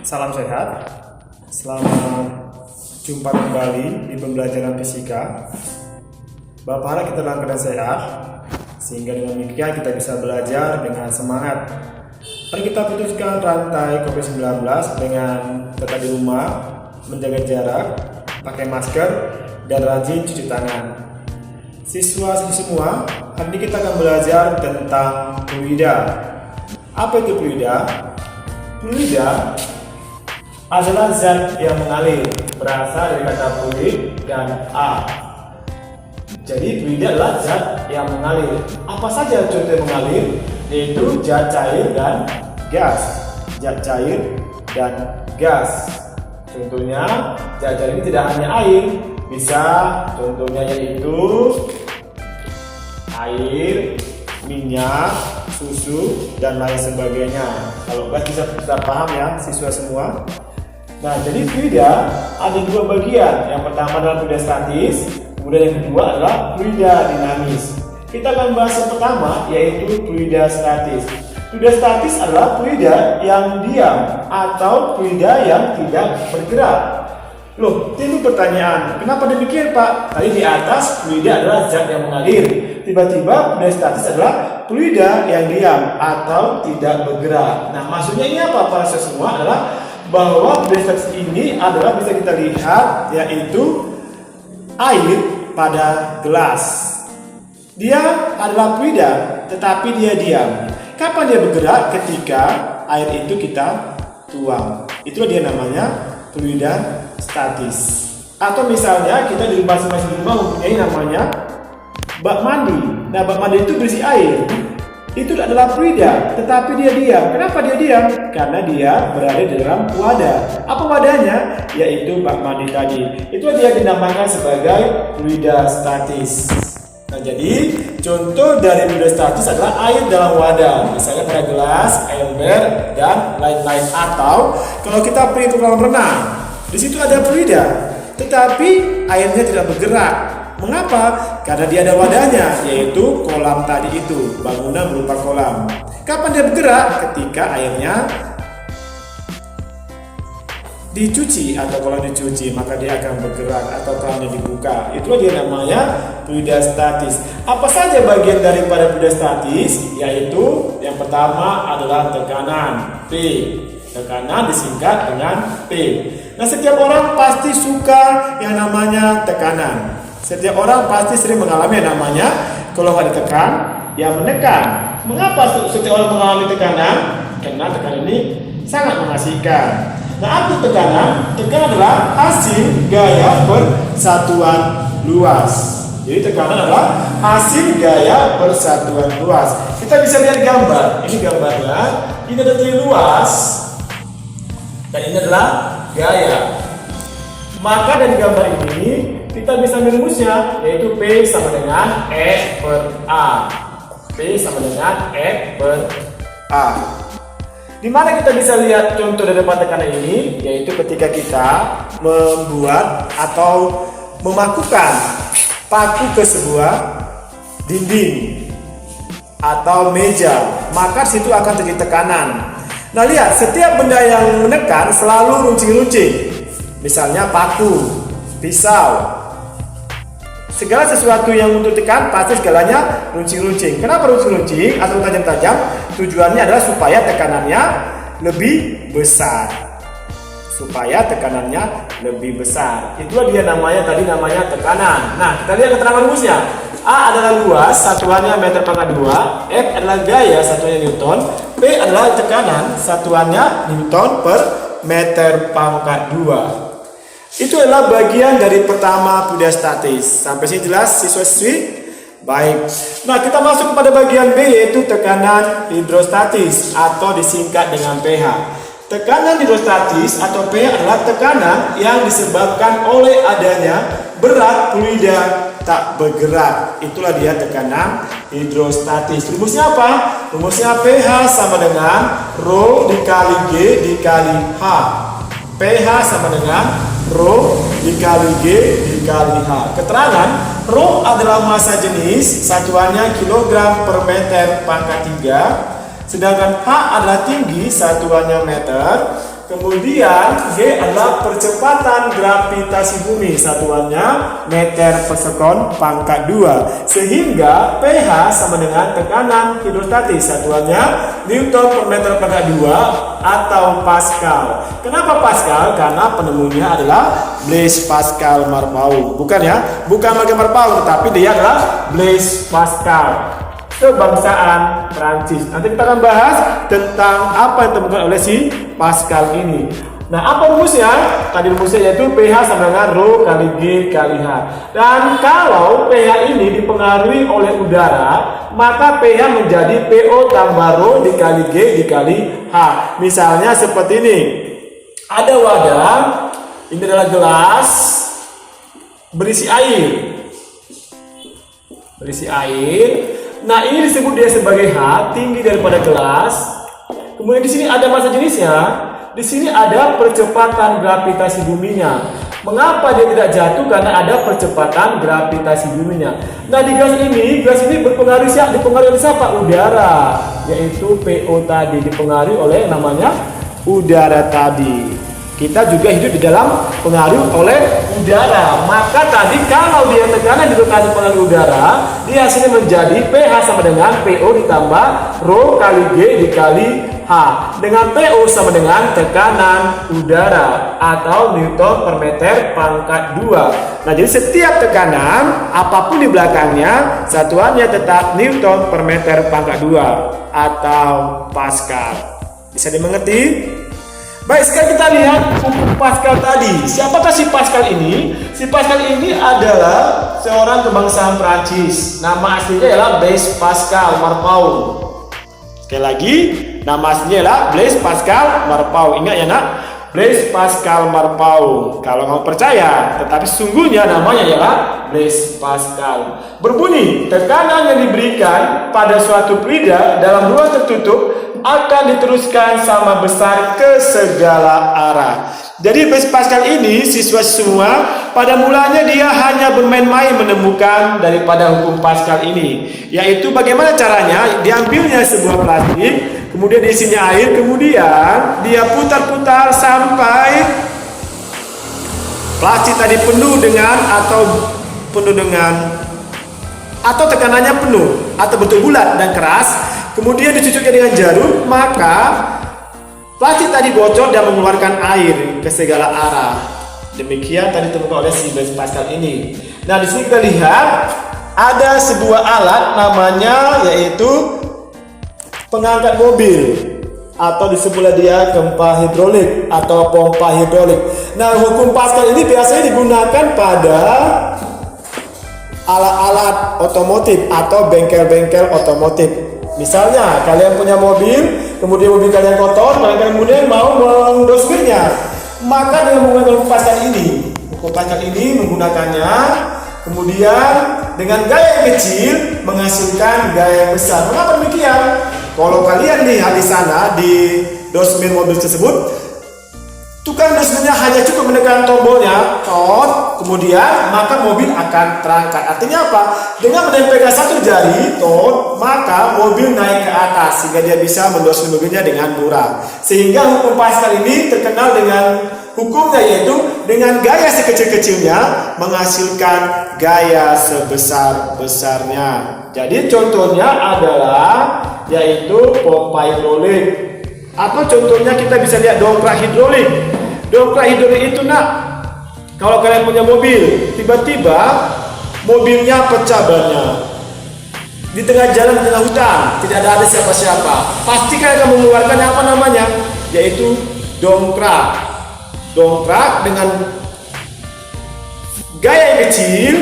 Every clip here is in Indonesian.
Salam sehat, selamat jumpa kembali di pembelajaran fisika. Bapak harap kita dalam keadaan sehat, sehingga dengan demikian kita bisa belajar dengan semangat. Mari kita putuskan rantai COVID-19 dengan tetap di rumah, menjaga jarak, pakai masker, dan rajin cuci tangan. Siswa-siswi semua, hari ini kita akan belajar tentang fluida. Apa itu fluida? Fluida adalah zat yang mengalir, berasal dari kata fluid dan a. Jadi fluida adalah zat yang mengalir. Apa saja contoh yang mengalir? Yaitu zat cair dan gas. Zat cair dan gas. Contohnya, zat cair ini tidak hanya air, bisa contohnya yaitu air, minyak, susu, dan lain sebagainya. Kalau gas bisa kita paham ya siswa semua. Nah, jadi fluida ada dua bagian. Yang pertama adalah fluida statis, kemudian yang kedua adalah fluida dinamis. Kita akan bahas yang pertama, yaitu fluida statis. Fluida statis adalah fluida yang diam atau fluida yang tidak bergerak. Loh, timbul pertanyaan, kenapa demikian Pak? Tadi di atas fluida adalah zat yang mengalir. Tiba-tiba fluida statis adalah fluida yang diam atau tidak bergerak. Nah, maksudnya ini apa para siswa semua adalah bahwa fluida statis ini adalah bisa kita lihat yaitu air pada gelas. Dia adalah fluida, tetapi dia diam. Kapan dia bergerak? Ketika air itu kita tuang. Itulah dia namanya fluida statis. Atau misalnya kita di masing-masing rumah mempunyai namanya bak mandi. Nah, bak mandi itu berisi air. Itu adalah fluida, tetapi dia diam. Kenapa dia diam? Karena dia berada di dalam wadah. Apa wadahnya? Yaitu bak mandi tadi. Itu dia dinamakan sebagai fluida statis. Nah, jadi contoh dari fluida statis adalah air dalam wadah, misalnya pada gelas, ember, dan lain-lain. Atau kalau kita pergi ke kolam renang, di situ ada fluida, tetapi airnya tidak bergerak. Mengapa? Karena dia ada wadahnya, yaitu kolam tadi itu, bangunan berupa kolam. Kapan dia bergerak? Ketika airnya dicuci atau kolam dicuci, maka dia akan bergerak atau kolamnya dibuka. Itulah dia namanya fluida statis. Apa saja bagian daripada fluida statis? Yaitu yang pertama adalah tekanan P. Tekanan disingkat dengan P. Nah, setiap orang pasti suka yang namanya tekanan. Setiap orang pasti sering mengalami yang namanya kalau nggak ditekan, ya menekan. Mengapa setiap orang mengalami tekanan? Karena tekanan ini sangat mengasihkan. Nah, apa tekanan? Tekanan adalah hasil gaya persatuan luas. Jadi tekanan adalah hasil gaya persatuan luas. Kita bisa lihat gambar. Ini gambarnya. Ini ada tali luas. Dan ini adalah gaya. Maka dari gambar ini kita bisa merumusnya, yaitu P sama dengan E per A. P sama dengan E per A. Di mana kita bisa lihat contoh dari tekanan ini, yaitu ketika kita membuat atau memakukan paku ke sebuah dinding atau meja, maka situ akan terjadi tekanan. Nah, lihat, setiap benda yang menekan selalu runcing-runcing. Misalnya paku, pisau, segala sesuatu yang untuk tekan pasti segalanya runcing-runcing. Kenapa runcing-runcing atau tajam-tajam? Tujuannya adalah supaya tekanannya lebih besar. Supaya tekanannya lebih besar. Itulah dia namanya tekanan. Nah, kita lihat keterangan rumusnya. A adalah luas, satuannya meter pangkat 2. F adalah gaya, satuannya Newton. P adalah tekanan, satuannya Newton per meter pangkat 2. Itu adalah bagian dari pertama fluida statis. Sampai sini jelas siswa-siswi? Baik. Nah, kita masuk kepada bagian B, yaitu tekanan hidrostatis atau disingkat dengan pH. Tekanan hidrostatis atau pH adalah tekanan yang disebabkan oleh adanya berat fluida tak bergerak. Itulah dia tekanan hidrostatis. Rumusnya apa? Rumusnya pH sama dengan Rho dikali G dikali H. pH sama dengan Rho dikali G dikali H. Keterangan, Rho adalah massa jenis, satuannya kilogram per meter pangkat 3. Sedangkan H adalah tinggi, satuannya meter. Kemudian G adalah percepatan gravitasi bumi, satuannya meter per sekon pangkat 2. Sehingga pH sama dengan tekanan hidrostatis, satuannya Newton per meter pangkat 2 atau Pascal. Kenapa Pascal? Karena penemunya adalah Blaise Pascal Marpau. Bukan ya, bukan Blaise Marpau, tetapi dia adalah Blaise Pascal, kebangsaan Prancis. Nanti kita akan bahas tentang apa yang ditemukan oleh si Pascal ini. Nah, apa rumusnya? Tadi rumusnya yaitu pH sama dengan Rho kali G kali H. Dan kalau pH ini dipengaruhi oleh udara, maka pH menjadi PO tambah Rho dikali G dikali H. Misalnya seperti ini. Ada wadah, ini adalah gelas berisi air. Berisi air. Nah, ini disebut dia sebagai H, tinggi daripada gelas. Kemudian di sini ada massa jenisnya. Di sini ada percepatan gravitasi buminya. Mengapa dia tidak jatuh? Karena ada percepatan gravitasi buminya. Nah, di gelas ini berpengaruh dipengaruhi oleh siapa? Udara, yaitu PO tadi, dipengaruhi oleh namanya udara tadi. Kita juga hidup di dalam pengaruh oleh udara. Maka tadi kalau dia tekanan ditekan pengaruh udara, dia hasilnya menjadi pH sama dengan PO ditambah Rho kali G dikali H. Dengan PO sama dengan tekanan udara atau Newton per meter pangkat 2. Nah, jadi setiap tekanan apapun di belakangnya, satuannya tetap Newton per meter pangkat 2 atau Pascal. Bisa dimengerti? Baik, sekarang kita lihat hukum Pascal tadi. Siapakah si Pascal ini? Si Pascal ini adalah seorang kebangsaan Prancis. Nama aslinya adalah Blaise Pascal Marpau. Sekali lagi, nama aslinya adalah Blaise Pascal Marpau. Ingat ya nak, Blaise Pascal Marpau. Kalau kamu percaya, tetapi sungguhnya namanya adalah Blaise Pascal. Berbunyi, tekanan yang diberikan pada suatu fluida dalam ruang tertutup akan diteruskan sama besar ke segala arah. Jadi Blaise Pascal ini, siswa semua, pada mulanya dia hanya bermain-main menemukan daripada hukum Pascal ini, yaitu bagaimana caranya diambilnya sebuah plastik, kemudian diisinya air, kemudian dia putar-putar sampai plastik tadi penuh dengan atau tekanannya penuh atau betul bulat dan keras. Kemudian dicucuknya dengan jarum, maka plastik tadi bocor dan mengeluarkan air ke segala arah. Demikian tadi ditemukan oleh si Blaise Pascal ini. Nah, di sini kita lihat ada sebuah alat namanya yaitu pengangkat mobil, atau disebutlah dia gempa hidrolik atau pompa hidrolik. Nah, hukum Pascal ini biasanya digunakan pada alat-alat otomotif atau bengkel-bengkel otomotif. Misalnya kalian punya mobil, kemudian mobil kalian kotor, kalian kemudian mau mendosmirnya, maka dengan menggunakan hukum Pascal ini menggunakannya, kemudian dengan gaya yang kecil menghasilkan gaya yang besar. Mengapa demikian? Kalau kalian lihat di sana di dosmir mobil tersebut, tukang dosmirnya hanya cukup menekan tombolnya, kemudian maka mobil akan terangkat. Artinya apa? Dengan menempelkan satu jari, maka mobil naik ke atas sehingga dia bisa mendosmir mobilnya dengan murah. Sehingga hukum Pascal ini terkenal dengan hukumnya, yaitu dengan gaya sekecil-kecilnya menghasilkan gaya sebesar-besarnya. Jadi contohnya adalah yaitu pompa hidrolik. Atau contohnya kita bisa lihat dongkrak hidrolik. Dongkrak hidrolik itu nak, kalau kalian punya mobil, tiba-tiba mobilnya pecah bannya di tengah jalan, di tengah hutan, tidak ada siapa-siapa, pasti kalian akan mengeluarkan apa namanya, yaitu dongkrak. Dongkrak dengan gaya yang kecil,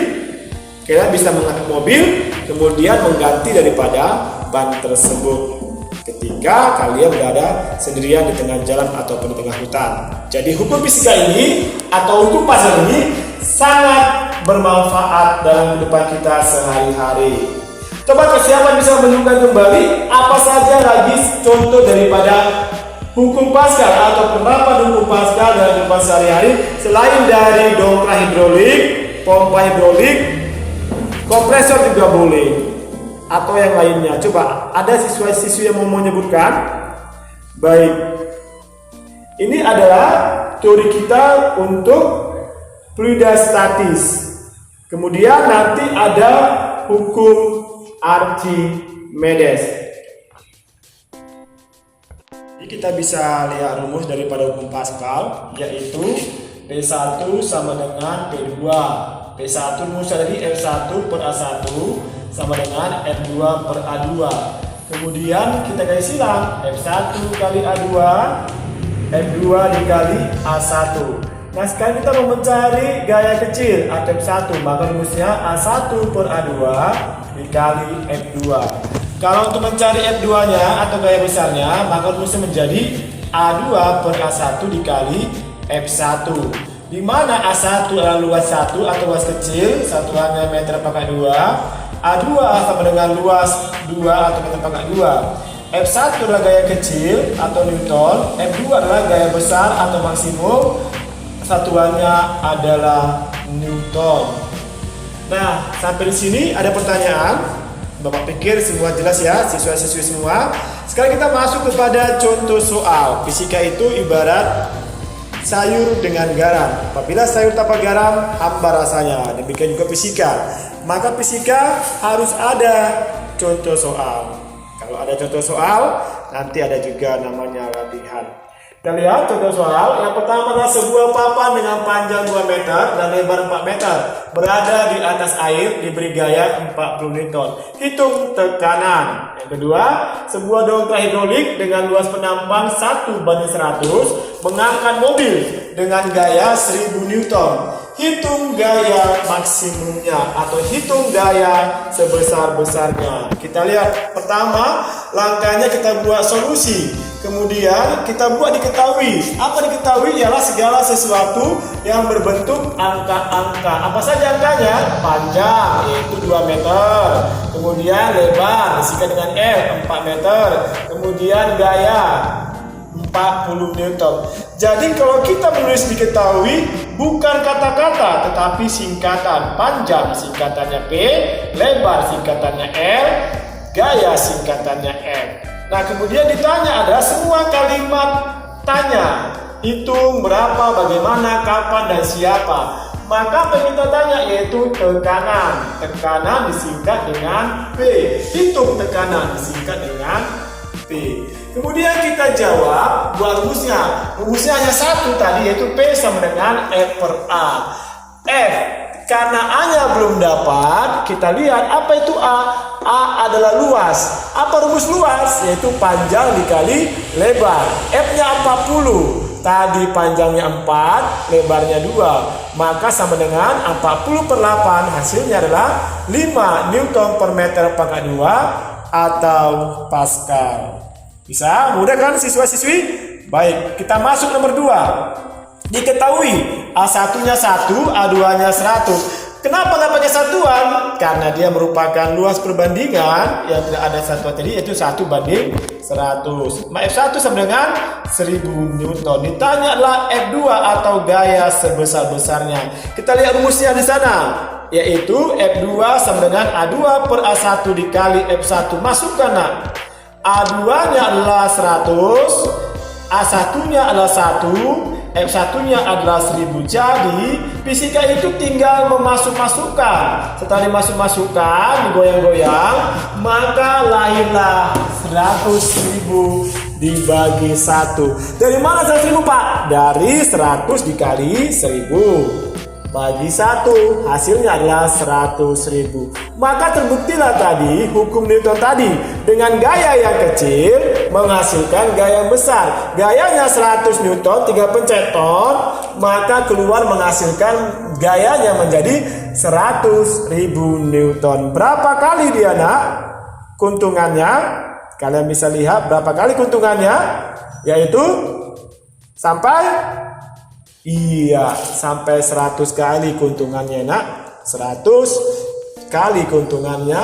kalian bisa mengangkat mobil, kemudian mengganti daripada ban tersebut ketika kalian berada sendirian di tengah jalan ataupun di tengah hutan. Jadi hukum fisika ini atau hukum Pascal ini sangat bermanfaat dalam kehidupan kita sehari-hari. Coba siapa bisa menunjukkan kembali apa saja lagi contoh daripada hukum Pascal atau penerapan hukum Pascal dalam kehidupan sehari-hari selain dari dongkrak hidrolik, pompa hidrolik, kompresor juga boleh, atau yang lainnya. Coba ada siswa-siswi yang mau menyebutkan? Baik. Ini adalah teori kita untuk fluida statis. Kemudian nanti ada hukum Archimedes. Jadi kita bisa lihat rumus daripada hukum Pascal, yaitu P1 sama dengan P2. P1 rumus dari F1 per A1 sama dengan F2 per A2. Kemudian kita kasih silang F1 kali A2, F2 dikali A1. Nah sekarang kita mau mencari gaya kecil atau F1, maka rumusnya A1 per A2 dikali F2. Kalau untuk mencari F2 nya atau gaya besarnya, maka rumusnya menjadi A2 per A1 dikali F1, di mana A1 adalah luas 1 atau luas kecil, satuannya meter pangkat 2. A2 sama dengan luas 2 atau meter pangkat 2. F1 adalah gaya kecil atau Newton, F2 adalah gaya besar atau maksimum, satuannya adalah Newton. Nah, sampai di sini ada pertanyaan? Bapak pikir semua jelas ya, siswa-siswi semua. Sekarang kita masuk kepada contoh soal. Fisika itu ibarat sayur dengan garam. Apabila sayur tanpa garam, hambar rasanya. Demikian juga fisika. Maka fisika harus ada contoh soal. Kalau ada contoh soal, nanti ada juga namanya latihan. Kita lihat contoh soal. Yang pertama adalah sebuah papan dengan panjang 2 meter dan lebar 4 meter berada di atas air, diberi gaya 40 Newton. Hitung tekanan. Yang kedua, sebuah dongkrak hidrolik dengan luas penampang 1/100 mengangkat mobil dengan gaya 1000 Newton. Hitung gaya maksimumnya atau hitung gaya sebesar-besarnya. Kita lihat pertama, langkahnya kita buat solusi. Kemudian kita buat diketahui. Apa diketahui? Ialah segala sesuatu yang berbentuk angka-angka. Apa saja angkanya? Panjang, yaitu 2 meter. Kemudian lebar, disingkat dengan L, 4 meter. Kemudian gaya, 40 Newton. Jadi kalau kita menulis diketahui, bukan kata-kata tetapi singkatan. Panjang singkatannya P, lebar singkatannya L, gaya singkatannya M. Nah kemudian ditanya adalah semua kalimat tanya. Hitung berapa, bagaimana, kapan, dan siapa. Maka apa yang kita tanya yaitu tekanan. Tekanan disingkat dengan P. Hitung tekanan disingkat dengan P. Kemudian kita jawab buat rumusnya. Rumusnya hanya satu tadi, yaitu P sama dengan F per A. F, karena A-nya belum dapat, kita lihat apa itu A. A adalah luas. Apa rumus luas? Yaitu panjang dikali lebar. F-nya 40. Tadi panjangnya 4, lebarnya 2. Maka sama dengan 40 per 8, hasilnya adalah 5 Newton per meter pangkat 2 atau Pascal. Bisa? Mudah kan siswa-siswi? Baik, kita masuk nomor 2. Diketahui A1-nya 1, A2-nya 100. Kenapa nggak pakai satuan? Karena dia merupakan luas perbandingan yang tidak ada satuan tadi, yaitu 1/100. F1 sama dengan 1000 Newton. Ditanya adalah F2 atau gaya sebesar-besarnya. Kita lihat rumusnya di sana, yaitu F2 sama dengan A2 per A1 dikali F1. Masukkan nak. A2-nya adalah 100, A1-nya adalah 1, F1-nya adalah 1000. Jadi fisika itu tinggal memasuk-masukkan. Setelah dimasuk-masukkan, digoyang-goyang, maka lahirlah 100.000 dibagi 1. Dari mana 100.000 Pak? Dari 100 dikali 1000 bagi 1, hasilnya adalah 100.000. Maka terbuktilah tadi hukum Newton tadi, dengan gaya yang kecil menghasilkan gaya yang besar. Gayanya 100 Newton, 3 penceton, maka keluar menghasilkan gayanya menjadi 100.000 Newton. Berapa kali dia nak keuntungannya? Kalian bisa lihat berapa kali keuntungannya, yaitu sampai sampai 100 kali keuntungannya nak. 100 kali keuntungannya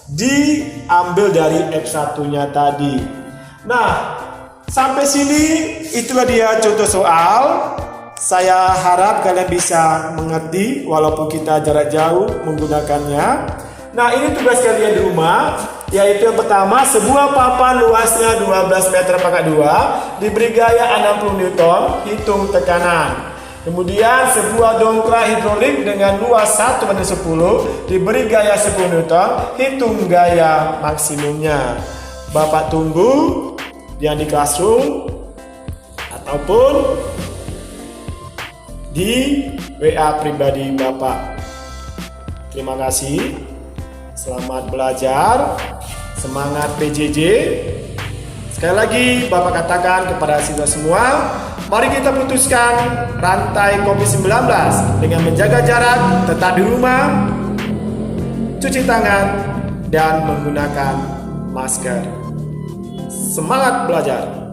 diambil dari F1-nya tadi. Nah, sampai sini itulah dia contoh soal. Saya harap kalian bisa mengerti walaupun kita jarak jauh menggunakannya. Nah, ini tugas kalian di rumah. yaitu yang pertama, sebuah papan luasnya 12 meter pangkat 2 diberi gaya 60 Newton, hitung tekanan. Kemudian sebuah dongkrak hidrolik dengan luas 1/10 diberi gaya 10 Newton, hitung gaya maksimumnya. Bapak tunggu yang di classroom ataupun di WA pribadi Bapak. Terima kasih. Selamat belajar. Semangat PJJ. Sekali lagi Bapak katakan kepada siswa semua, mari kita putuskan rantai COVID-19 dengan menjaga jarak, tetap di rumah, cuci tangan, dan menggunakan masker. Semangat belajar.